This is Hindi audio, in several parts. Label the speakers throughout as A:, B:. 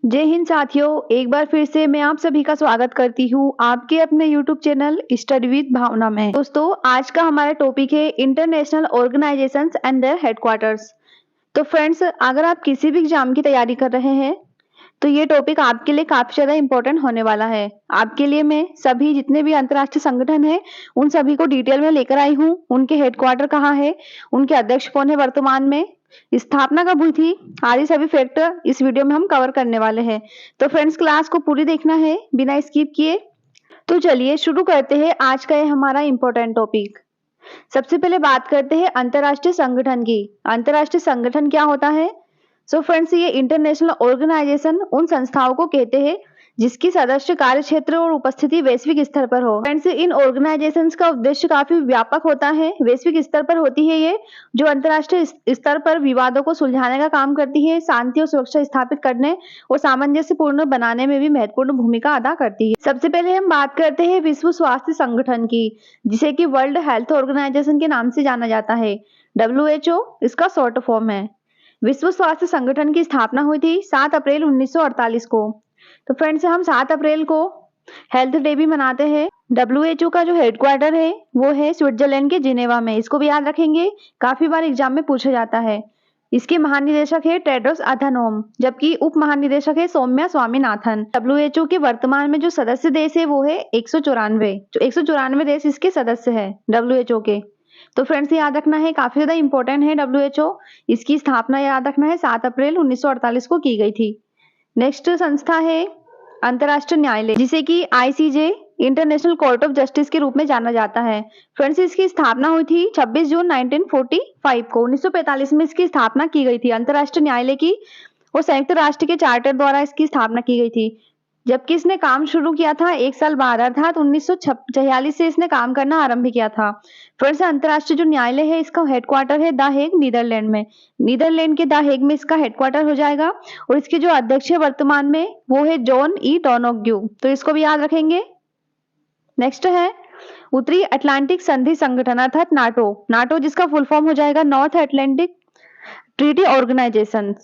A: जय हिंद साथियों, एक बार फिर से मैं आप सभी का स्वागत करती हूँ आपके अपने YouTube channel study with Bhavna में। दोस्तों, आज का हमारा टॉपिक है international organisations and their headquarters. तो फ्रेंड्स, अगर आप किसी भी एग्जाम की तैयारी कर रहे हैं तो ये टॉपिक आपके लिए काफी ज्यादा इंपॉर्टेंट होने वाला है। आपके लिए मैं सभी जितने भी अंतर्राष्ट्रीय संगठन है उन सभी को डिटेल में लेकर आई हूँ। उनके हेडक्वार्टर कहाँ है, उनके अध्यक्ष कौन है वर्तमान में, स्थापना कब हुई थी, आदि सभी फैक्टर इस वीडियो में हम कवर करने वाले हैं। तो फ्रेंड्स, क्लास को पूरी देखना है बिना स्किप किए। तो चलिए शुरू करते हैं आज का ये हमारा इंपॉर्टेंट टॉपिक। सबसे पहले बात करते हैं अंतर्राष्ट्रीय संगठन की। अंतर्राष्ट्रीय संगठन क्या होता है? सो फ्रेंड्स, ये इंटरनेशनल ऑर्गेनाइजेशन उन संस्थाओं को कहते हैं जिसकी सदस्य कार्य क्षेत्र और उपस्थिति वैश्विक स्तर पर हो। फ्रेंड्स, इन ऑर्गेनाइजेशंस का उद्देश्य काफी व्यापक होता है। वैश्विक स्तर पर होती है ये, जो अंतर्राष्ट्रीय स्तर पर विवादों को सुलझाने का काम करती है, शांति और सुरक्षा स्थापित करने और सामंजस्यपूर्ण बनाने में भी महत्वपूर्ण भूमिका अदा करती है। सबसे पहले हम बात करते हैं विश्व स्वास्थ्य संगठन की, जिसे कि वर्ल्ड हेल्थ ऑर्गेनाइजेशन के नाम से जाना जाता है। WHO इसका शॉर्ट फॉर्म है। विश्व स्वास्थ्य संगठन की स्थापना हुई थी 7 अप्रैल 1948 को। तो फ्रेंड्स, हम 7 अप्रैल को हेल्थ डे भी मनाते हैं। WHO का जो हेडक्वार्टर है वो है स्विट्जरलैंड के जिनेवा में। इसको भी याद रखेंगे, काफी बार एग्जाम में पूछा जाता है। इसके महानिदेशक है टेड्रोस अधानोम, जबकि उप महानिदेशक है सौम्या स्वामीनाथन। WHO के वर्तमान में जो सदस्य देश है वो है 194। जो 194 देश इसके सदस्य है WHO के। तो फ्रेंड्स, याद रखना है, काफी ज्यादा इंपॉर्टेंट है WHO। इसकी स्थापना याद रखना है 7 अप्रैल 1948 को की गई थी। नेक्स्ट संस्था है अंतर्राष्ट्रीय न्यायालय, जिसे कि ICJ international court of justice के रूप में जाना जाता है। फ्रेंड्स, इसकी स्थापना हुई थी 26 जून 1945 को। 1945 में इसकी स्थापना की गई थी अंतर्राष्ट्रीय न्यायालय की, और संयुक्त राष्ट्र के चार्टर द्वारा इसकी स्थापना की गई थी। जबकि इसने काम शुरू किया था 1 साल बाद, अर्थात 1946 से इसने काम करना आरंभ किया था। फ्रेंड्स, अंतर्राष्ट्रीय जो न्यायालय है इसका हेडक्वार्टर है द हेग, नीदरलैंड में। नीदरलैंड के द हेग में इसका हेडक्वार्टर हो जाएगा, और इसके जो अध्यक्ष है वर्तमान में वो है जॉन ई डोनोग्यू। तो इसको भी याद रखेंगे। नेक्स्ट है उत्तरी अटलांटिक संधि संगठन, अर्थात नाटो। नाटो जिसका फुल फॉर्म हो जाएगा नॉर्थ अटलांटिक ट्रीटी ऑर्गेनाइजेशन।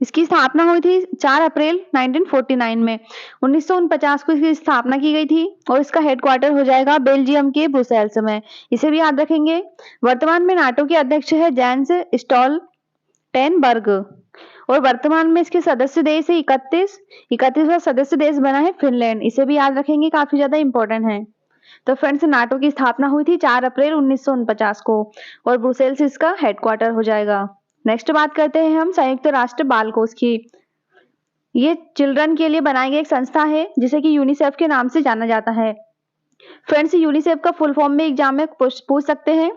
A: इसकी स्थापना हुई थी 4 अप्रैल 1949 में। 1949 को इसकी स्थापना की गई थी, और इसका हेडक्वार्टर हो जाएगा बेल्जियम के ब्रुसेल्स में। इसे भी याद रखेंगे। वर्तमान में नाटो के अध्यक्ष है जेंस स्टोल्टेनबर्ग, और वर्तमान में इसके सदस्य देश है 31वां सदस्य देश बना है फिनलैंड। इसे भी याद रखेंगे, काफी ज्यादा इंपॉर्टेंट है। तो फ्रेंड्स, नाटो की स्थापना हुई थी 4 अप्रैल 1949 को, और ब्रुसेल्स इसका हेडक्वार्टर हो जाएगा। नेक्स्ट बात करते हैं हम संयुक्त राष्ट्र बाल कोष की। ये चिल्ड्रन के लिए बनाई गई एक संस्था है, जिसे कि यूनिसेफ के नाम से जाना जाता है। फ्रेंड्स, यूनिसेफ का फुल फॉर्म में एग्जाम में पूछ सकते हैं।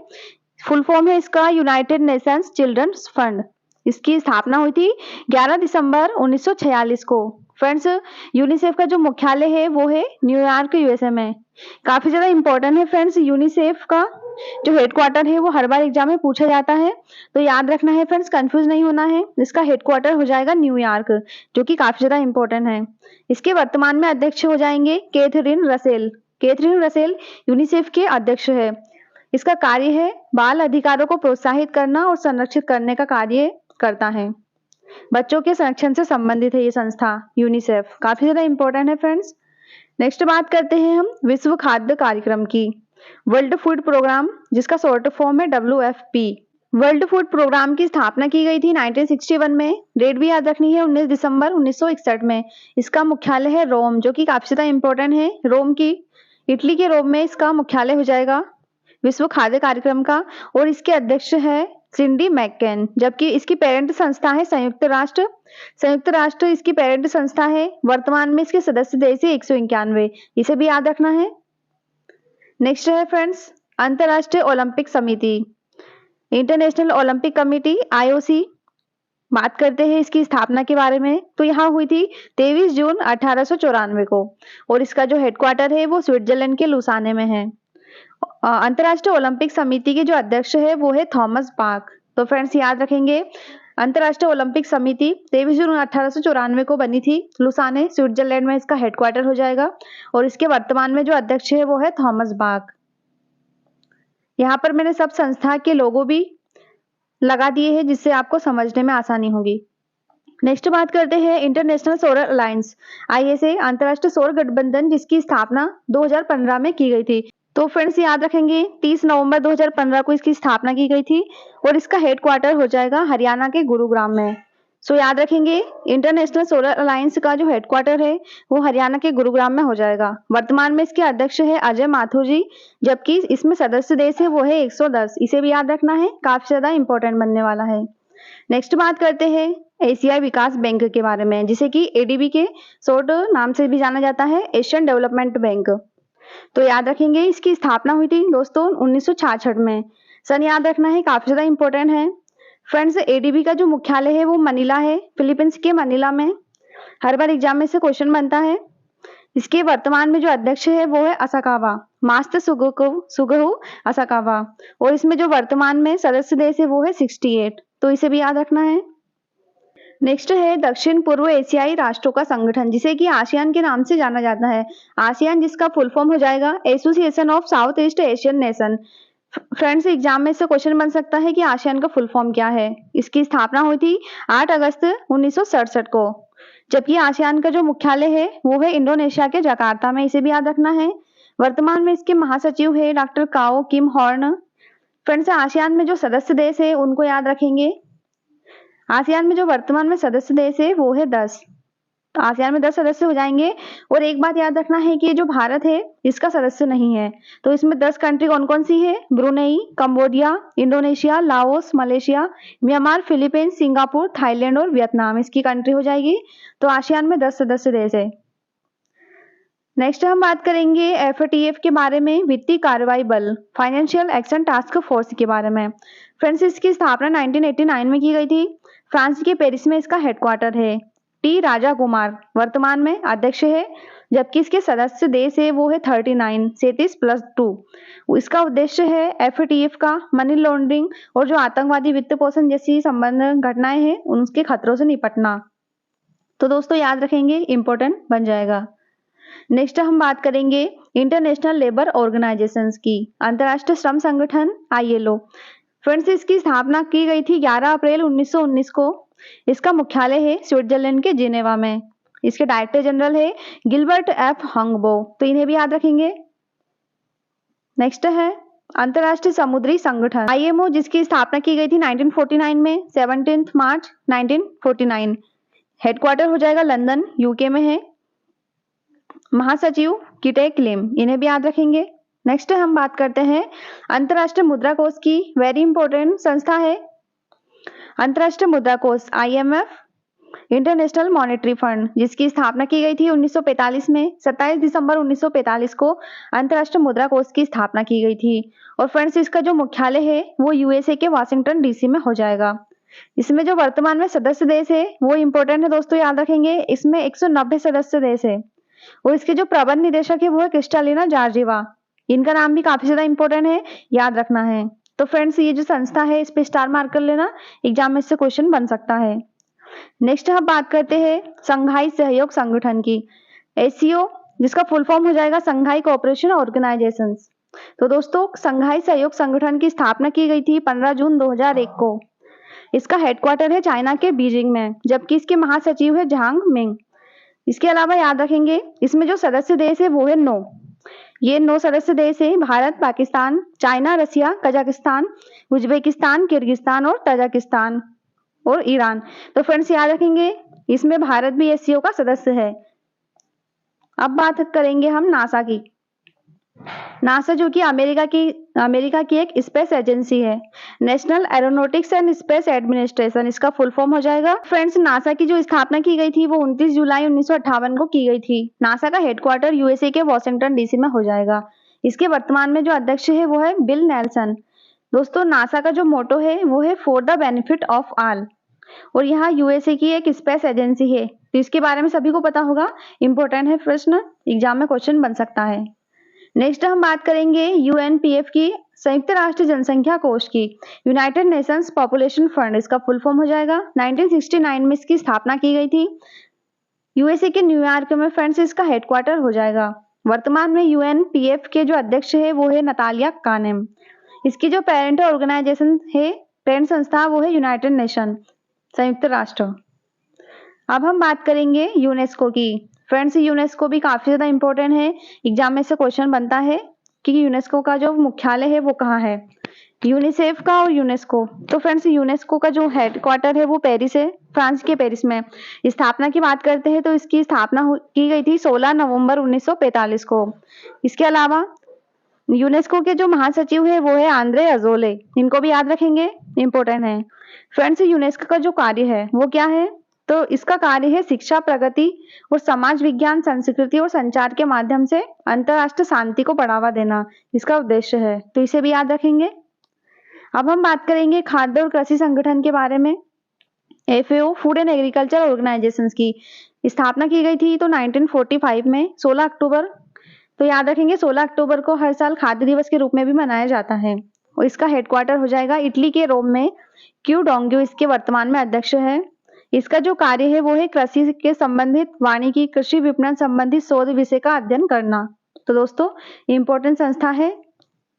A: फुल फॉर्म है इसका यूनाइटेड नेशंस चिल्ड्रंस फंड। इसकी स्थापना हुई थी 11 दिसंबर 1946 को। फ्रेंड्स, यूनिसेफ का जो मुख्यालय है वो है न्यूयॉर्क, USA में। काफी ज्यादा इंपॉर्टेंट है फ्रेंड्स। यूनिसेफ का जो हेडक्वार्टर है वो हर बार एग्जाम में पूछा जाता है, तो याद रखना है फ्रेंड्स, कंफ्यूज नहीं होना है। इसका हेडक्वार्टर हो जाएगा न्यूयॉर्क, जो कि काफी ज्यादा इंपॉर्टेंट है। इसके वर्तमान में अध्यक्ष हो जाएंगे Catherine Russell. Catherine Russell UNICEF के अध्यक्ष है। इसका कार्य है बाल अधिकारों को प्रोत्साहित करना और संरक्षित करने का कार्य करता है। बच्चों के संरक्षण से संबंधित है ये संस्था यूनिसेफ। काफी ज्यादा इंपॉर्टेंट है फ्रेंड्स। नेक्स्ट बात करते हैं हम विश्व खाद्य कार्यक्रम की। वर्ल्ड फूड प्रोग्राम, जिसका शॉर्ट फॉर्म है WFP। वर्ल्ड फूड प्रोग्राम की स्थापना की गई थी 1961 में। डेट भी याद रखनी है, 19 दिसंबर 1961 में। इसका मुख्यालय है रोम, जो कि काफी ज्यादा इंपॉर्टेंट है। रोम की, इटली के रोम में इसका मुख्यालय हो जाएगा विश्व खाद्य कार्यक्रम का, और इसके अध्यक्ष है सिंडी मैककेन। जबकि इसकी पेरेंट संस्था है संयुक्त राष्ट्र। संयुक्त राष्ट्र इसकी पेरेंट संस्था है। वर्तमान में इसके सदस्य देश है 191। इसे भी याद रखना है। नेक्स्ट है फ्रेंड्स अंतर्राष्ट्रीय ओलंपिक समिति, इंटरनेशनल ओलंपिक कमेटी, IOC। बात करते हैं इसकी स्थापना के बारे में, तो यहाँ हुई थी 23 जून 1894 को, और इसका जो हेडक्वार्टर है वो स्विट्जरलैंड के लुसाने में है। अंतर्राष्ट्रीय ओलंपिक समिति के जो अध्यक्ष है वो है थॉमस बाक। तो फ्रेंड्स, याद रखेंगे, अंतर्राष्ट्रीय ओलंपिक समिति 23 जून 1894 को बनी थी लुसाने, स्विट्जरलैंड में इसका हेडक्वार्टर हो जाएगा, और इसके वर्तमान में जो अध्यक्ष है वो है थॉमस बाक। यहाँ पर मैंने सब संस्था के लोगो भी लगा दिए हैं, जिससे आपको समझने में आसानी होगी। नेक्स्ट बात करते हैं इंटरनेशनल सोलर अलायंस ISA, अंतर्राष्ट्रीय सौर गठबंधन, जिसकी स्थापना 2015 में की गई थी। तो फ्रेंड्स याद रखेंगे 30 नवंबर 2015 को इसकी स्थापना की गई थी और इसका हेडक्वार्टर हो जाएगा हरियाणा के गुरुग्राम में। सो याद रखेंगे इंटरनेशनल सोलर अलायंस का जो हेडक्वार्टर है वो हरियाणा के गुरुग्राम में हो जाएगा। वर्तमान में इसके अध्यक्ष है अजय माथुर जी, जबकि इसमें सदस्य देश है वो है 110। इसे भी याद रखना है, काफी ज्यादा इंपॉर्टेंट बनने वाला है। नेक्स्ट बात करते हैं एशियाई विकास बैंक के बारे में, जिसे कि ADB के शॉर्ट नाम से भी जाना जाता है, एशियन डेवलपमेंट बैंक। तो याद रखेंगे इसकी स्थापना हुई थी दोस्तों 1966 में। सन याद रखना है, काफी ज्यादा इंपॉर्टेंट है। फ्रेंड्स ADB का जो मुख्यालय है वो मनीला है, फिलीपींस के मनीला में। हर बार एग्जाम में से क्वेश्चन बनता है। इसके वर्तमान में जो अध्यक्ष है वो है असाकावा, मास्टर सुगहु असाकावा, और इसमें जो वर्तमान में सदस्य देश है वो है 68। तो इसे भी याद रखना है। नेक्स्ट है दक्षिण पूर्व एशियाई राष्ट्रों का संगठन, जिसे कि आसियान के नाम से जाना जाता है। आसियान जिसका फुल फॉर्म हो जाएगा association of south east Asian nation. Friends exam में से क्वेश्चन बन सकता है कि आसियान का फुल फॉर्म क्या है। इसकी स्थापना हुई थी 8 अगस्त 1967 को, जबकि आसियान का जो मुख्यालय है वो है इंडोनेशिया के जकार्ता में। इसे भी याद रखना है। वर्तमान में इसके महासचिव है डॉक्टर काओ किम हॉर्न। फ्रेंड्स आसियान में जो सदस्य देश है उनको याद रखेंगे। आसियान में जो वर्तमान में सदस्य देश है वो है 10। तो आसियान में 10 सदस्य हो जाएंगे। और एक बात याद रखना है कि जो भारत है इसका सदस्य नहीं है। तो इसमें 10 कंट्री कौन कौन सी है? Brunei, Cambodia, Indonesia, Laos, Malaysia, Myanmar, Philippines, Singapore, Thailand और वियतनाम इसकी कंट्री हो जाएगी। तो आसियान में 10 सदस्य देश है। नेक्स्ट हम बात करेंगे FATF के बारे में, वित्तीय कार्रवाई बल, फाइनेंशियल एक्शन टास्क फोर्स के बारे में। फ्रेंड्स इसकी स्थापना 1989 में की गई थी। फ्रांस के पेरिस में इसका हेडक्वार्टर है। T राजा कुमार वर्तमान में अध्यक्ष है, जबकि इसके सदस्य देश है वो है 39, 37+2। इसका उद्देश्य है FATF का मनी लॉन्ड्रिंग और जो आतंकवादी वित्त पोषण जैसी संबंध घटनाएं हैं उनके खतरों से निपटना। तो दोस्तों याद रखेंगे, इंपॉर्टेंट बन जाएगा। नेक्स्ट हम बात करेंगे इंटरनेशनल लेबर ऑर्गेनाइजेशंस की, अंतर्राष्ट्रीय श्रम संगठन ILO। फ्रेंड्स इसकी स्थापना की गई थी 11 अप्रैल 1919 को। इसका मुख्यालय है स्विट्जरलैंड के जिनेवा में। इसके डायरेक्टर जनरल है गिलबर्ट F हंगबो। तो इन्हें भी याद रखेंगे। नेक्स्ट है अंतर्राष्ट्रीय समुद्री संगठन IMO, जिसकी स्थापना की गई थी 1949 में, 17 मार्च 1949। हेडक्वार्टर हो जाएगा लंदन UK में है। महासचिव किटेक लिम, इन्हें भी याद रखेंगे। नेक्स्ट हम बात करते हैं अंतर्राष्ट्रीय मुद्रा कोष की। वेरी इंपॉर्टेंट संस्था है अंतर्राष्ट्रीय मुद्रा कोष IMF, इंटरनेशनल मॉनेटरी फंड, जिसकी स्थापना की गई थी 1945 में। 27 दिसंबर 1945 को अंतर्राष्ट्रीय मुद्रा कोष की स्थापना की गई थी। और फ्रेंड्स इसका जो मुख्यालय है वो USA के वाशिंगटन DC में हो जाएगा। इसमें जो वर्तमान में सदस्य देश है वो इंपॉर्टेंट है दोस्तों, याद रखेंगे। इसमें 190 सदस्य देश है और इसके जो प्रबंध निदेशक है वो है क्रिस्टालिना जॉर्जिवा। इनका नाम भी काफी ज्यादा इंपॉर्टेंट है, याद रखना है। तो फ्रेंड्स ये जो संस्था है इस पे स्टार मार्क कर लेना, एग्जाम में इससे क्वेश्चन बन सकता है। नेक्स्ट हम बात करते हैं संघाई सहयोग संगठन की, SCO, जिसका फुल फॉर्म हो जाएगा संघाई कोऑपरेशन ऑर्गेनाइजेशन। तो दोस्तों संघाई सहयोग संगठन की स्थापना की गई थी 15 जून 2001 को। इसका हेडक्वार्टर है चाइना के बीजिंग में, जबकि इसके महासचिव है झांग मिंग। इसके अलावा याद रखेंगे इसमें जो सदस्य देश है वो है 9। ये 9 सदस्य देश है भारत, पाकिस्तान, चाइना, रसिया, कजाकिस्तान, उज्बेकिस्तान, किर्गिस्तान और तजाकिस्तान और ईरान। तो फ्रेंड्स याद रखेंगे इसमें भारत भी SCO का सदस्य है। अब बात करेंगे हम नासा की। नासा जो कि अमेरिका की एक स्पेस एजेंसी है, national aeronautics and space administration, इसका फुल फॉर्म हो जाएगा। फ्रेंड्स नासा की जो स्थापना की गई थी वो 29 जुलाई 1958 को की गई थी। नासा का हेडक्वार्टर USA के वाशिंगटन DC में हो जाएगा। इसके वर्तमान में जो अध्यक्ष है वो है बिल नेल्सन। दोस्तों नासा का जो मोटो है वो है for the benefit of all, और यहाँ USA की एक स्पेस एजेंसी है। तो इसके बारे में सभी को पता होगा, इंपॉर्टेंट है, प्रश्न एग्जाम में क्वेश्चन बन सकता है। नेक्स्ट हम बात करेंगे UNPF की, संयुक्त राष्ट्र जनसंख्या कोष की, यूनाइटेड नेशंस पॉपुलेशन फंड, इसका फुल फॉर्म हो जाएगा। 1969 में इसकी स्थापना की गई थी USA के न्यूयॉर्क में। फ्रेंड्स इसका हेडक्वार्टर हो जाएगा। वर्तमान में UNPF के जो अध्यक्ष है वो है नतालिया कानेम। इसकी जो पेरेंट ऑर्गेनाइजेशन है, पेरेंट संस्था, वो है यूनाइटेड नेशन, संयुक्त राष्ट्र। अब हम बात करेंगे यूनेस्को की। फ्रेंड्स, यूनेस्को भी काफी ज्यादा इंपॉर्टेंट है। एग्जाम में से क्वेश्चन बनता है कि यूनेस्को का जो मुख्यालय है वो कहाँ है, यूनिसेफ का और यूनेस्को। तो फ्रेंड्स, यूनेस्को का जो हेडक्वार्टर है वो पेरिस है, फ्रांस के पेरिस में। स्थापना की बात करते हैं तो इसकी स्थापना की गई थी 16 नवंबर 1945 को। इसके अलावा यूनेस्को के जो महासचिव है वो है आंद्रे अजोले, इनको भी याद रखेंगे, इंपॉर्टेंट है। फ्रेंड्स, यूनेस्को का जो कार्य है वो क्या है, तो इसका कार्य है शिक्षा, प्रगति और समाज विज्ञान, संस्कृति और संचार के माध्यम से अंतरराष्ट्रीय शांति को बढ़ावा देना इसका उद्देश्य है, तो इसे भी याद रखेंगे। अब हम बात करेंगे खाद्य और कृषि संगठन के बारे में। FAO, food and agriculture organisations की स्थापना की गई थी तो 1945 में 16 अक्टूबर। तो याद रखेंगे 16 अक्टूबर को हर साल खाद्य दिवस के रूप में भी मनाया जाता है और इसका हेडक्वार्टर हो जाएगा इटली के रोम में। क्यू डोंग्यू इसके वर्तमान में अध्यक्ष है। इसका जो कार्य है वो है कृषि के संबंधित वानिकी, कृषि विपणन संबंधित शोध विषय का अध्ययन करना। तो दोस्तों, इंपॉर्टेंट संस्था है,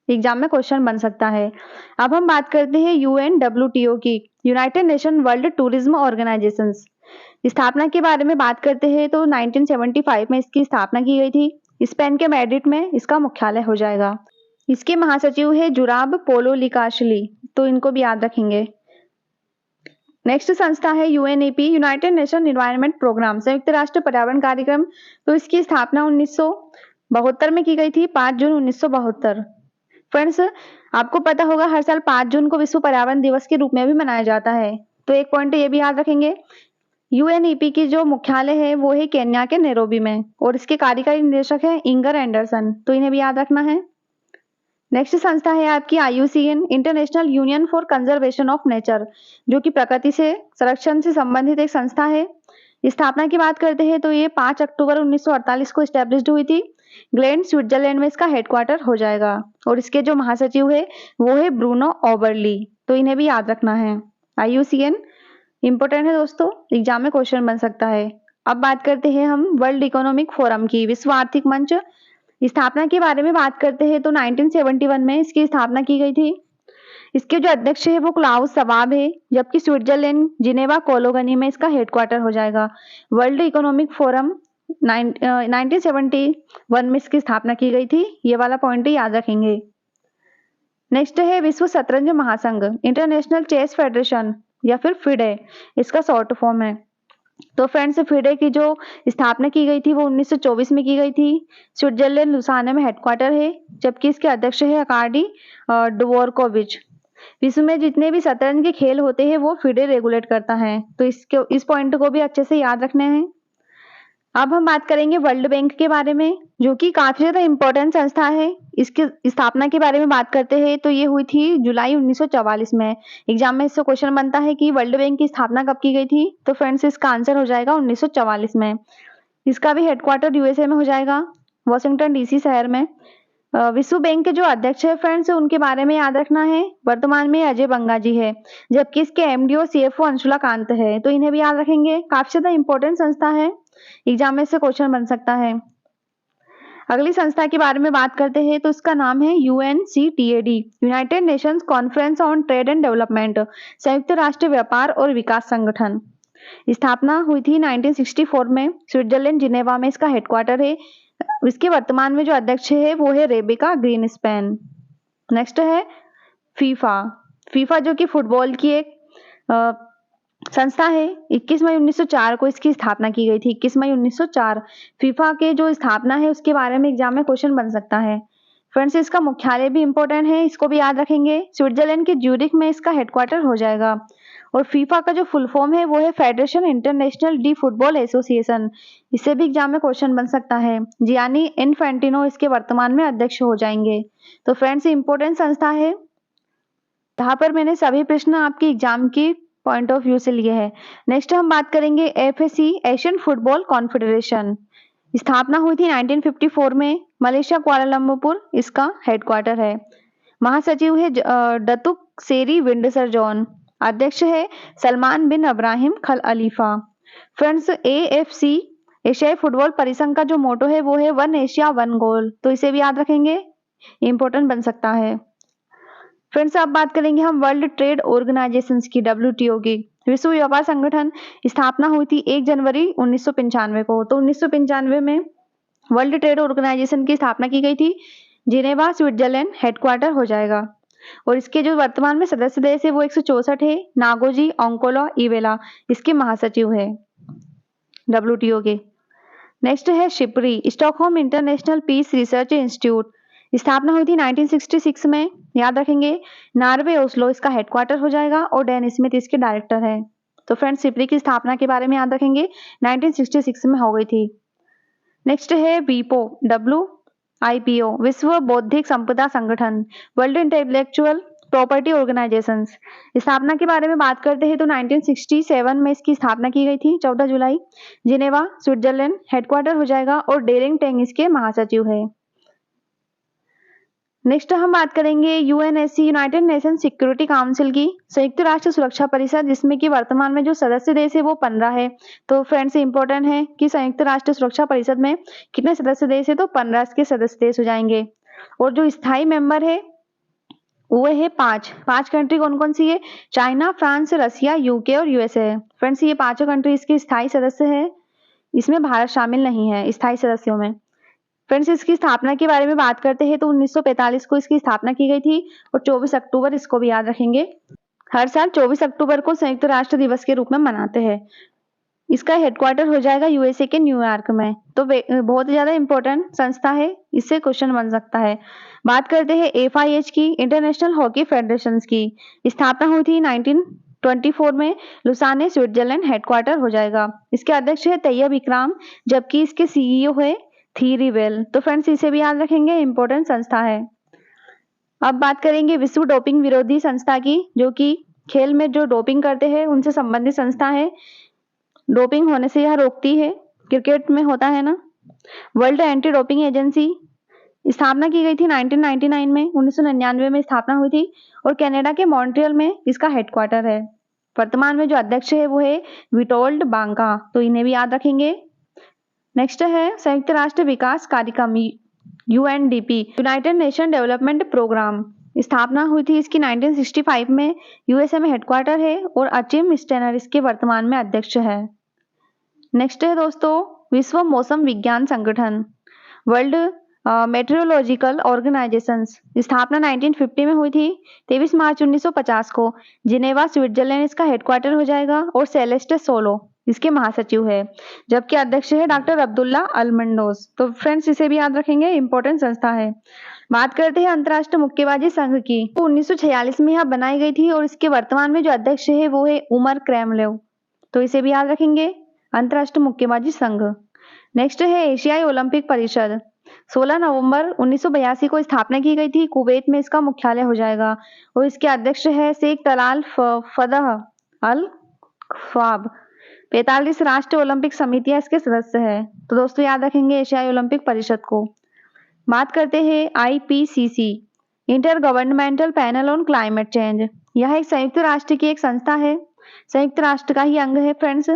A: एग्जाम में क्वेश्चन बन सकता है। अब हम बात करते हैं यूएनडब्ल्यूटीओ की, United Nation World Tourism Organisation. स्थापना के बारे में बात करते हैं तो 1975 में इसकी स्थापना की गई थी। स्पेन के मैड्रिड में इसका मुख्यालय हो जाएगा। इसके महासचिव है जुराब पोलो लिकाशली, तो इनको भी याद रखेंगे। नेक्स्ट संस्था है UNEP, United Nation Environment Programme, संयुक्त राष्ट्र पर्यावरण कार्यक्रम। तो इसकी स्थापना 1972 में की गई थी, 5 जून 1972। फ्रेंड्स, आपको पता होगा हर साल 5 जून को विश्व पर्यावरण दिवस के रूप में भी मनाया जाता है, तो एक पॉइंट ये भी याद रखेंगे। यूएनईपी की जो मुख्यालय है वो है केन्या के नैरोबी में और इसके कार्यकारी निदेशक है इंगर एंडरसन, तो इन्हें भी याद रखना है। नेक्स्ट संस्था है आपकी IUCN, international union for conservation of nature, जो कि प्रकृति से संरक्षण से संबंधित एक संस्था है। स्थापना की बात करते हैं तो ये 5 अक्टूबर 1948 को स्टैब्लिश्ड हुई थी। ग्लेन, स्विट्जरलैंड में इसका हेडक्वार्टर हो जाएगा और इसके जो महासचिव है वो है ब्रूनो ओबरली, तो इन्हें भी याद रखना है। आईयूसीएन इंपोर्टेंट है दोस्तों, एग्जाम में क्वेश्चन बन सकता है। अब बात करते हैं हम वर्ल्ड इकोनॉमिक फोरम की, विश्व आर्थिक मंच। स्थापना के बारे में बात करते हैं तो 1971 में इसकी स्थापना की गई थी। इसके जो अध्यक्ष है वो क्लाउस शवाब है, जबकि स्विट्जरलैंड जिनेवा कोलोगनी में इसका हेडक्वार्टर हो जाएगा। वर्ल्ड इकोनॉमिक फोरम 1971 में इसकी स्थापना की गई थी, ये वाला पॉइंट याद रखेंगे। नेक्स्ट है विश्व शतरंज महासंघ, इंटरनेशनल चेस फेडरेशन या फिर फिडे, इसका शॉर्ट फॉर्म है। तो फ्रेंड्स, फिडे की जो स्थापना की गई थी वो 1924 में की गई थी। स्विट्जरलैंड लुसाने में हेडक्वार्टर है, जबकि इसके अध्यक्ष है अकार्डी डवोरकोविच। विश्व में जितने भी शतरंज के खेल होते हैं वो फिडे रेगुलेट करता है, तो इस पॉइंट को भी अच्छे से याद रखने हैं। अब हम बात करेंगे वर्ल्ड बैंक के बारे में, जो कि काफी ज्यादा इंपॉर्टेंट संस्था है। इसकी स्थापना के बारे में बात करते हैं तो ये हुई थी जुलाई 1944 में। एग्जाम में इससे क्वेश्चन बनता है कि वर्ल्ड बैंक की स्थापना कब की गई थी, तो फ्रेंड्स इसका आंसर हो जाएगा 1944 में। इसका भी हेडक्वार्टर यूएसए में हो जाएगा, वॉशिंगटन डीसी शहर में। विश्व बैंक के जो अध्यक्ष है फ्रेंड्स, उनके बारे में याद रखना है, वर्तमान में अजय बंगा जी है, जबकि इसके एमडी और सीएफओ अंशुला कांत है, तो इन्हें भी याद रखेंगे। काफी ज्यादा इंपॉर्टेंट संस्था है, एग्जाम में से क्वेश्चन बन सकता है। अगली संस्था के बारे में बात करते हैं तो इसका नाम है UNCTAD, United Nations conference on trade and development, संयुक्त राष्ट्र व्यापार और विकास संगठन। स्थापना हुई थी 1964 में, स्विट्जरलैंड जिनेवा में इसका हेडक्वार्टर है। इसके वर्तमान में जो अध्यक्ष है वो है रेबेका ग्रीनस्पैन। नेक्स्ट है फीफा, फीफा जो कि फुटबॉल की एक संस्था है। 21 मई 1904 को इसकी स्थापना की गई थी, 21 मई 1904। फीफा के जो स्थापना है उसके बारे में एग्जाम में क्वेश्चन बन सकता है। फ्रेंड्स, इसका मुख्यालय भी इंपॉर्टेंट है, इसको भी याद रखेंगे। स्विट्जरलैंड के ज्यूरिख में इसका हेडक्वार्टर हो जाएगा और फीफा का जो फुल फॉर्म है वो है federation international D football association, इससे भी एग्जाम में क्वेश्चन बन सकता है। जियानी इन्फेंटिनो इसके वर्तमान में अध्यक्ष हो जाएंगे। तो फ्रेंड्स, इंपॉर्टेंट संस्था है। यहाँ पर मैंने सभी प्रश्न आपकी एग्जाम की पॉइंट ऑफ व्यू से लिए हैं। नेक्स्ट हम बात करेंगे एफएसी, एशियन फुटबॉल कॉन्फेडरेशन। स्थापना हुई थी 1954 में, मलेशिया कुआलालंपुर इसका हेडक्वार्टर है। महासचिव है डतुक सेरी विंडसर जॉन, अध्यक्ष है सलमान बिन अब्राहिम खल अलीफा। फ्रेंड्स, एएफसी एशियाई फुटबॉल परिसंघ का जो मोटो है वो है वन एशिया वन गोल, तो इसे भी याद रखेंगे, इंपॉर्टेंट बन सकता है। फ्रेंड्स, अब बात करेंगे हम वर्ल्ड ट्रेड ऑर्गेनाइजेशंस की, डब्ल्यूटीओ की। विश्व व्यापार संगठन स्थापना हुई थी 1 जनवरी 1995 को। तो 1995 में वर्ल्ड ट्रेड ऑर्गेनाइजेशन की स्थापना की गई थी। जिनेवा स्विट्जरलैंड हेडक्वार्टर हो जाएगा। और इसके जो वर्तमान में सदस्य देश है वो 164 है। नागोजी ओंकोला इवेला इसके महासचिव है WTO के। नेक्स्ट है SIPRI, Stockholm international peace research institute, स्थापना हुई थी 1966 में। याद रखेंगे, नॉर्वे ओस्लो इसका हेडक्वार्टर हो जाएगा और डैन स्मिथ इसके डायरेक्टर है। तो फ्रेंड्स, शिप्री की स्थापना के बारे में याद रखेंगे, 1966 में हो गई थी। नेक्स्ट है वीपो, WIPO, विश्व बौद्धिक संपदा संगठन, वर्ल्ड इंटेलेक्चुअल प्रॉपर्टी ऑर्गेनाइजेशन। स्थापना के बारे में बात करते हैं तो 1967 में इसकी स्थापना की गई थी, 14 जुलाई। जिनेवा स्विट्जरलैंड हेडक्वार्टर हो जाएगा और डेरिंग टेंग इसके महासचिव है। नेक्स्ट हम बात करेंगे UNSC, United nation security council की, संयुक्त राष्ट्र सुरक्षा परिषद, जिसमें कि वर्तमान में जो सदस्य देश है वो 15 है। तो फ्रेंड्स, इंपॉर्टेंट है कि संयुक्त राष्ट्र सुरक्षा परिषद में कितने सदस्य देश है, तो 15 के सदस्य देश हो जाएंगे। और जो स्थायी मेंबर है वो है 5 कंट्री। कौन कौन सी है? चाइना, फ्रांस, रसिया, UK और USA। फ्रेंड्स, ये 5 कंट्री इसके स्थायी सदस्य है। इसमें भारत शामिल नहीं है स्थायी सदस्यों में। फ्रेंड्स, इसकी स्थापना के बारे में बात करते हैं तो 1945 को इसकी स्थापना की गई थी और 24 अक्टूबर इसको भी याद रखेंगे। हर साल 24 अक्टूबर को संयुक्त राष्ट्र दिवस के रूप में मनाते हैं। इसका हेडक्वार्टर हो जाएगा USA के न्यूयॉर्क में। तो बहुत ज्यादा इंपॉर्टेंट संस्था है, इससे क्वेश्चन बन सकता है। बात करते हैं FIH की, इंटरनेशनल हॉकी फेडरेशन की, स्थापना हुई थी 1924 में। लुसाने स्विट्जरलैंड हेडक्वार्टर हो जाएगा। इसके अध्यक्ष है तैयब इकराम, जबकि इसके CEO है थीरी वेल। तो फ्रेंड्स, इसे भी याद रखेंगे, इंपॉर्टेंट संस्था है। अब बात करेंगे विश्व डोपिंग विरोधी संस्था की, जो कि खेल में जो डोपिंग करते हैं उनसे संबंधित संस्था है। डोपिंग होने से यह रोकती है, क्रिकेट में होता है ना। वर्ल्ड एंटी डोपिंग एजेंसी, स्थापना की गई थी 1999 में। 1999 में स्थापना हुई थी और कनाडा के मॉन्ट्रियल में इसका हेडक्वार्टर है। वर्तमान में जो अध्यक्ष है वो है विटोल्ड बांका। तो इन्हें भी याद रखेंगे। नेक्स्ट है संयुक्त राष्ट्र विकास कार्यक्रम, UNDP, United Nation Development Programme, स्थापना हुई थी इसकी 1965 में। USA में हेडक्वार्टर है और अचिम स्टेनर इसके वर्तमान में अध्यक्ष है। नेक्स्ट है दोस्तों विश्व मौसम विज्ञान संगठन, वर्ल्ड मेट्रोलॉजिकल ऑर्गेनाइजेशन, स्थापना 1950 में हुई थी। 23 मार्च 1950 को जिनेवा स्विट्जरलैंड इसका हेडक्वार्टर हो जाएगा और सेलेस्टे सोलो इसके महासचिव है, जबकि अध्यक्ष है डॉक्टर अब्दुल्ला अलमंडोज। तो फ्रेंड्स, इसे भी याद रखेंगे, इंपॉर्टेंट संस्था है। बात करते हैं अंतर्राष्ट्रीय मुक्केबाजी संघ की। तो 1946 में यह बनाई गई थी और इसके वर्तमान में जो अध्यक्ष है वो है उमर क्रेमलेव। तो इसे भी याद रखेंगे, अंतर्राष्ट्रीय मुक्केबाजी संघ। नेक्स्ट है एशियाई ओलंपिक परिषद, 16 नवंबर 1982 को स्थापना की गई थी। कुवैत में इसका मुख्यालय हो जाएगा और इसके अध्यक्ष है शेख तलाल फदह अल ख्वाब। 45 राष्ट्रीय ओलंपिक समितियां इसके सदस्य है। तो दोस्तों, याद रखेंगे एशियाई ओलंपिक परिषद को। बात करते हैं IPCC, inter governmental panel on climate change. यह एक संयुक्त राष्ट्र की एक संस्था है, संयुक्त राष्ट्र का ही अंग है फ्रेंड्स,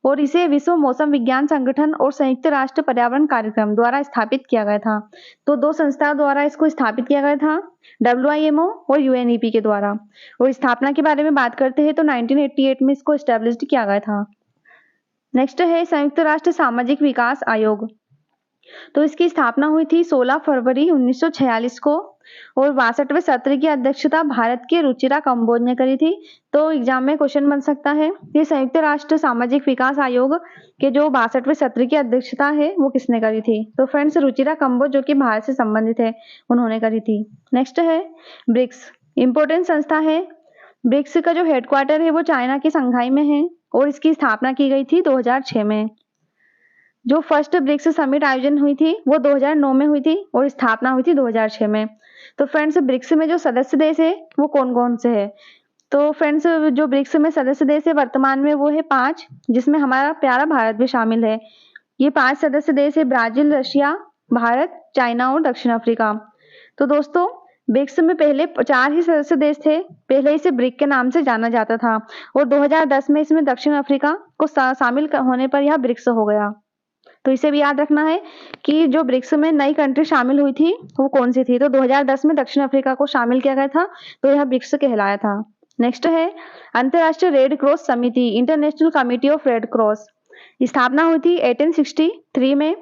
A: और इसे विश्व मौसम विज्ञान संगठन और संयुक्त राष्ट्र पर्यावरण कार्यक्रम द्वारा स्थापित किया गया था। तो 2 संस्थाओं द्वारा इसको स्थापित किया गया था, WIMO और UNEP के द्वारा। और स्थापना के बारे में बात करते हैं तो 1988 में इसको स्टैब्लिश्ड किया गया था। नेक्स्ट है संयुक्त राष्ट्र सामाजिक विकास आयोग। तो इसकी स्थापना हुई थी 16 फरवरी 1946 को और 62वें सत्र की अध्यक्षता भारत के रुचिरा कंबोज ने करी थी। तो एग्जाम में क्वेश्चन बन सकता है, ये संयुक्त राष्ट्र सामाजिक विकास आयोग के जो 62वें सत्र की अध्यक्षता है वो किसने करी थी? तो फ्रेंड्स, रुचिरा कंबोज, जो कि भारत से संबंधित है, उन्होंने करी थी। नेक्स्ट है ब्रिक्स, इंपोर्टेंट संस्था है। ब्रिक्स का जो हेडक्वार्टर है वो चाइना की संघाई में है और इसकी स्थापना की गई थी 2006 में। जो फर्स्ट ब्रिक्स समिट आयोजन हुई थी वो 2009 में हुई थी और स्थापना हुई थी 2006 में। तो फ्रेंड्स, ब्रिक्स में जो सदस्य देश है वो कौन कौन से है? तो फ्रेंड्स, जो ब्रिक्स में सदस्य देश है वर्तमान में वो है 5, जिसमें हमारा प्यारा भारत भी शामिल है। ये 5 सदस्य देश है ब्राजील, रशिया, भारत, चाइना और दक्षिण अफ्रीका। तो दोस्तों, ब्रिक्स में पहले 4 ही सदस्य देश थे, पहले इसे ब्रिक के नाम से जाना जाता था और 2010 में इसमें दक्षिण अफ्रीका को शामिल होने पर यह ब्रिक्स हो गया। तो इसे भी याद रखना है कि जो ब्रिक्स में नई कंट्री शामिल हुई थी वो कौन सी थी। तो 2010 में दक्षिण अफ्रीका को शामिल किया गया था, तो यह ब्रिक्स कहलाया था। नेक्स्ट है अंतर्राष्ट्रीय रेड क्रॉस समिति, international committee of red cross. स्थापना हुई थी 1863 में।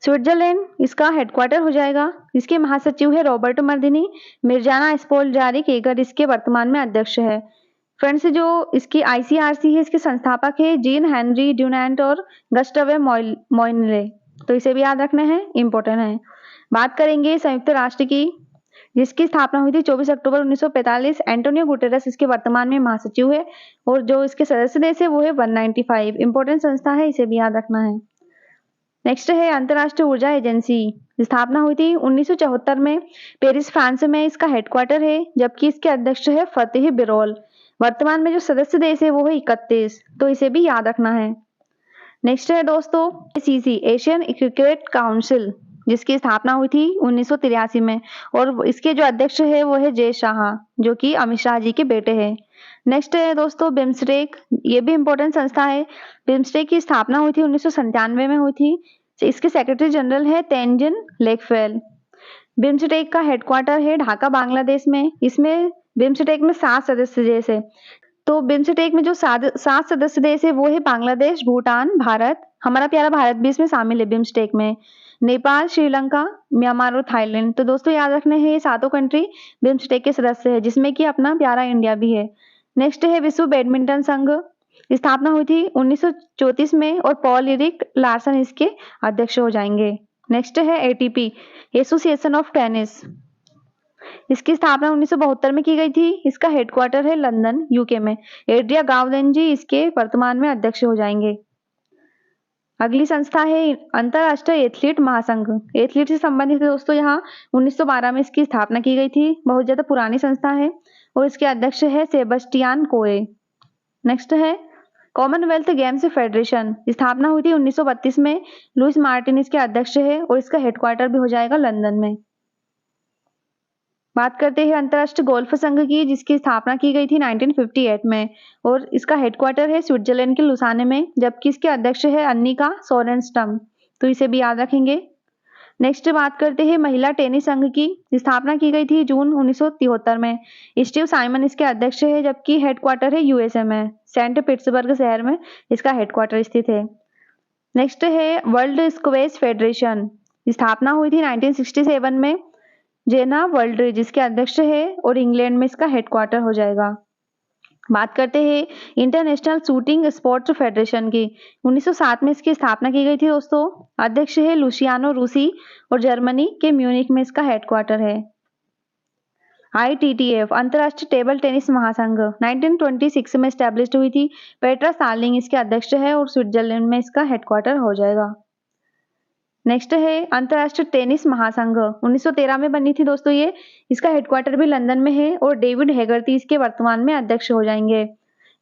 A: स्विट्जरलैंड इसका हेडक्वार्टर हो जाएगा। इसके महासचिव है रॉबर्ट मर्दिनी। मिर्जाना स्पोलजारिक एगर इसके वर्तमान में अध्यक्ष है। फ्रेंड्स, जो इसकी आईसीआरसी है इसके संस्थापक है जीन हेनरी ड्यूनेंट और गस्टवे मोइनले। तो इसे भी याद रखना है, इंपॉर्टेंट है। बात करेंगे संयुक्त राष्ट्र की, जिसकी स्थापना हुई थी 24 अक्टूबर 1945। एंटोनियो गुटेरेस इसके वर्तमान में महासचिव है और जो इसके सदस्य देश है वो है 195। इंपॉर्टेंट संस्था है, इसे भी याद रखना है। नेक्स्ट है अंतर्राष्ट्रीय ऊर्जा एजेंसी। स्थापना हुई थी 1974 में। पेरिस फ्रांस में इसका हेडक्वार्टर है, जबकि इसके अध्यक्ष है फतेह बिरोल। वर्तमान में जो सदस्य देश है वो है 31। तो इसे भी याद रखना है। नेक्स्ट है दोस्तों एसीसी, एशियन क्रिकेट काउंसिल, जिसकी स्थापना हुई थी 1983 में और इसके जो अध्यक्ष है वो है जय शाह, जो कि अमित शाह जी के बेटे हैं। नेक्स्ट है दोस्तों बिम्स्टेक, ये भी इंपॉर्टेंट संस्था है। बिम्स्टेक की स्थापना हुई थी 1997 में हुई थी। इसके सेक्रेटरी जनरल है तेंजिन लेकफेल। बिम्स्टेक का हेडक्वार्टर है ढाका, बांग्लादेश में। इसमें बिम्स्टेक में 7 सदस्य देश है। तो बिम्स्टेक में जो 7 सदस्य देश है वो है बांग्लादेश, भूटान, भारत, हमारा प्यारा भारत भी इसमें शामिल है बिम्स्टेक में, नेपाल, श्रीलंका, म्यांमार और थाईलैंड। तो दोस्तों याद रखने हैं ये सातों कंट्री बिम्स्टेक के सदस्य है, जिसमें कि अपना प्यारा इंडिया भी है। नेक्स्ट है विश्व बैडमिंटन संघ। स्थापना हुई थी 1934 में और पॉल एरिक लार्सन इसके अध्यक्ष हो जाएंगे। नेक्स्ट है एटीपी, एसोसिएशन ऑफ टेनिस। इसकी स्थापना 1972 में की गई थी। इसका हेडक्वार्टर है लंदन, यूके में। एड्रिया गाउदेन जी इसके वर्तमान में अध्यक्ष हो जाएंगे। अगली संस्था है अंतरराष्ट्रीय एथलीट महासंघ। एथलीट से संबंधित है दोस्तों, यहाँ 1912 में इसकी स्थापना की गई थी। बहुत ज्यादा पुरानी संस्था है और इसके अध्यक्ष है सेबस्टियान कोए। नेक्स्ट है कॉमनवेल्थ गेम्स फेडरेशन। स्थापना हुई थी 1932 में। लुइस मार्टिन इसके अध्यक्ष है और इसका हेडक्वार्टर भी हो जाएगा लंदन में। बात करते हैं अंतरराष्ट्रीय गोल्फ संघ की, जिसकी स्थापना की गई थी 1958 में और इसका हेडक्वार्टर है स्विट्जरलैंड के लुसाने में, जबकि इसके अध्यक्ष है अन्निका सोरेनस्टम। तो इसे भी याद रखेंगे। नेक्स्ट बात करते हैं महिला टेनिस संघ की। स्थापना की गई थी जून 1973 में। स्टीव साइमन इसके अध्यक्ष है, जबकि हेडक्वार्टर है यूएसए में, सेंट पीटर्सबर्ग शहर में इसका हेडक्वार्टर स्थित है। नेक्स्ट है वर्ल्ड स्क्वैश फेडरेशन। स्थापना हुई थी 1967 में। जेना वर्ल्ड्री जिसके अध्यक्ष है और इंग्लैंड में इसका हेडक्वार्टर हो जाएगा। बात करते हैं इंटरनेशनल शूटिंग स्पोर्ट्स फेडरेशन की। 1907 में इसकी स्थापना की गई थी दोस्तों। अध्यक्ष है लुसियानो रूसी और जर्मनी के म्यूनिक में इसका हेडक्वार्टर है। ITTF, अंतरराष्ट्रीय टेबल टेनिस महासंघ, 1926 में स्टैब्लिश्ड हुई थी। पेट्रा स्टार्लिंग इसके अध्यक्ष है और स्विट्जरलैंड में इसका हेडक्वार्टर हो जाएगा। नेक्स्ट है अंतरराष्ट्रीय टेनिस महासंघ, 1913 में बनी थी दोस्तों ये। इसका हेडक्वार्टर भी लंदन में है और डेविड हेगर्टी इसके वर्तमान में अध्यक्ष हो जाएंगे।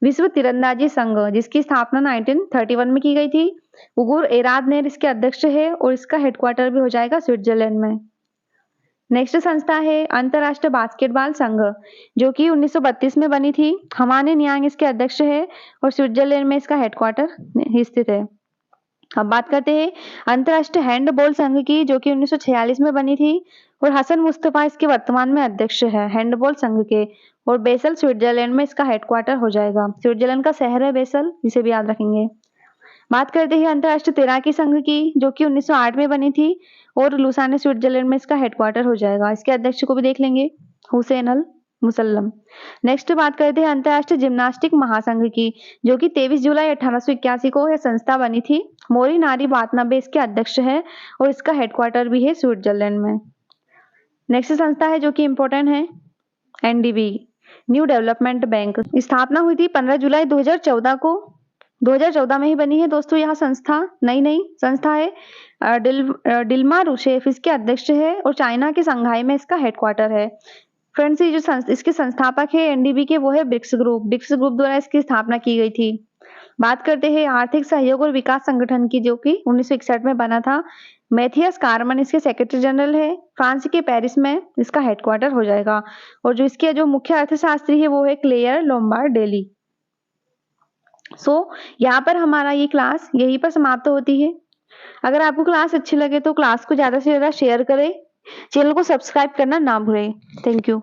A: विश्व तीरंदाजी संघ, जिसकी स्थापना 1931 में की गई थी। उगुर एरादनेर इसके अध्यक्ष है और इसका हेडक्वार्टर भी हो जाएगा स्विट्जरलैंड में। नेक्स्ट संस्था है अंतरराष्ट्रीय बास्केटबॉल संघ, जो कि 1932 में बनी थी। हमाने नियांग इसके अध्यक्ष है और स्विट्जरलैंड में इसका हेडक्वार्टर स्थित है। अब बात करते हैं अंतरराष्ट्रीय हैंडबॉल संघ की, जो कि 1946 में बनी थी और हसन मुस्तफा इसके वर्तमान में अध्यक्ष है हैंडबॉल संघ के और बेसल स्विट्जरलैंड में इसका हेडक्वार्टर हो जाएगा। स्विट्जरलैंड का शहर है बेसल, इसे भी याद रखेंगे। बात करते हैं अंतरराष्ट्रीय तैराकी संघ की, जो कि 1908 में बनी थी और लुसाने स्विट्जरलैंड में इसका हेडक्वार्टर हो जाएगा। इसके अध्यक्ष को भी देख लेंगे, हुसैन अल मुसल्लम। नेक्स्ट बात करते हैं अंतरराष्ट्रीय जिम्नास्टिक महासंघ की, जो कि 23 जुलाई 1881 को यह संस्था बनी थी। मोरी नारी वातनाबे इसके अध्यक्ष है और इसका हेडक्वार्टर भी है स्विट्जरलैंड में। नेक्स्ट संस्था है जो कि इंपॉर्टेंट है NDB, न्यू डेवलपमेंट बैंक। स्थापना हुई थी 15 जुलाई 2014 को। 2014 में ही बनी है दोस्तों यह संस्था, नई संस्था है। डिल्मा रूसेफ इसके अध्यक्ष है और चाइना के संघाई में इसका हेडक्वार्टर है। फ्रेंड्स, ये जो इसके संस्थापक है NDB के वो है ब्रिक्स ग्रुप द्वारा इसकी स्थापना की गई थी। बात करते हैं आर्थिक सहयोग और विकास संगठन की, जो कि 1961 में बना था। मैथियस कारमन इसके सेक्रेटरी जनरल है। फ्रांस के पेरिस में इसका हेडक्वार्टर हो जाएगा और जो इसके जो मुख्य अर्थशास्त्री है वो है क्लेयर लोम्बार्डेली। यहाँ पर हमारा ये क्लास यहीं पर समाप्त होती है। अगर आपको क्लास अच्छी लगे तो क्लास को ज्यादा से ज्यादा शेयर करें, चैनल को सब्सक्राइब करना ना भूलें। Thank you.